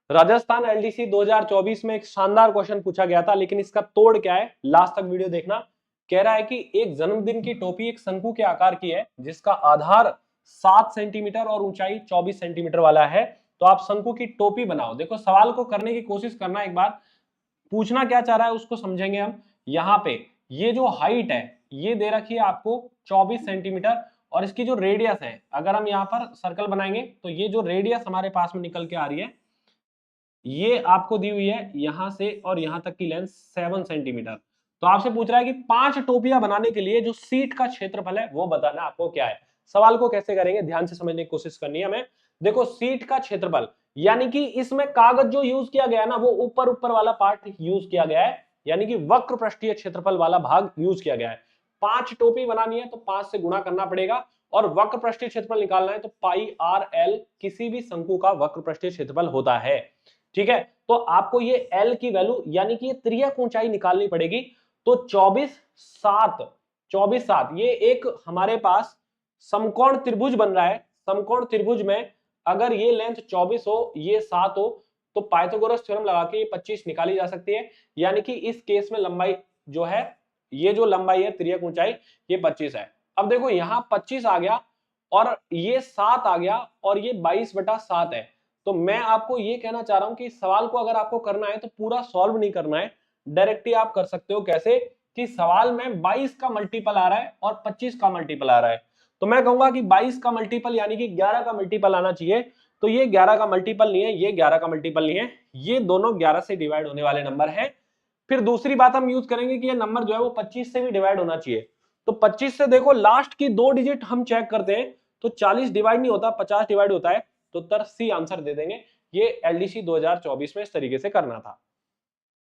Rajasthan LDC 2024 में एक शानदार क्वेश्चन पूछा गया था, लेकिन इसका तोड़ क्या है लास्ट तक वीडियो देखना। कह रहा है कि एक जन्मदिन की टोपी एक शंकु के आकार की है, जिसका आधार 7 सेंटीमीटर और ऊंचाई 24 सेंटीमीटर वाला है। तो आप शंकु की टोपी बनाओ। देखो सवाल को करने की कोशिश करना, एक बार पूछना क्या चाह रहा है उसको समझेंगे हम। यहाँ पे ये जो हाइट है ये दे रखी है आपको 24 सेंटीमीटर, और इसकी जो रेडियस है, अगर हम यहाँ पर सर्कल बनाएंगे तो ये जो रेडियस हमारे पास में निकल के आ रही है ये आपको दी हुई है यहां से और यहां तक की लेंथ 7 सेंटीमीटर। तो आपसे पूछ रहा है कि 5 टोपियां बनाने के लिए जो सीट का क्षेत्रफल है वो बताना आपको क्या है। सवाल को कैसे करेंगे ध्यान से समझने की कोशिश करनी है हमें। देखो सीट का क्षेत्रफल यानी कि इसमें कागज जो यूज किया गया है ना वो ऊपर ऊपर वाला पार्ट यूज किया गया है, यानी कि वक्र पृष्ठीय क्षेत्रफल वाला भाग यूज किया गया है। 5 टोपी बनानी है तो 5 से गुणा करना पड़ेगा, और वक्र पृष्ठीय क्षेत्रफल निकालना है तो पाई आर एल किसी भी शंकु का वक्र पृष्ठीय क्षेत्रफल होता है। ठीक है, तो आपको ये L की वैल्यू यानी कि ये त्रियक ऊंचाई निकालनी पड़ेगी। तो 24 7 ये एक हमारे पास समकोण त्रिभुज बन रहा है। समकोण त्रिभुज में अगर ये लेंथ 24 हो ये 7 हो तो पाइथागोरस थ्योरम लगा के ये 25 निकाली जा सकती है। यानी कि इस केस में लंबाई जो है, ये जो लंबाई है त्रियक ऊंचाई ये 25 है। अब देखो यहां 25 आ गया और ये 7 आ गया और ये 22/7 है। तो मैं आपको ये कहना चाह रहा हूं कि इस सवाल को अगर आपको करना है तो पूरा सॉल्व नहीं करना है, डायरेक्ट ही आप कर सकते हो। कैसे कि सवाल में 22 का मल्टीपल आ रहा है और 25 का मल्टीपल आ रहा है, तो मैं कहूंगा कि 22 का मल्टीपल यानी कि 11 का मल्टीपल आना चाहिए। तो ये 11 का मल्टीपल नहीं है, ये 11 का मल्टीपल नहीं है, ये दोनों 11 से डिवाइड होने वाले नंबर है। फिर दूसरी बात हम यूज करेंगे कि ये नंबर जो है वो 25 से भी डिवाइड होना चाहिए। तो 25 से देखो लास्ट की 2 डिजिट हम चेक करते हैं तो 40 डिवाइड नहीं होता, 50 डिवाइड होता है। तो उत्तर सी आंसर दे देंगे। ये एलडीसी 2024 में इस तरीके से करना था।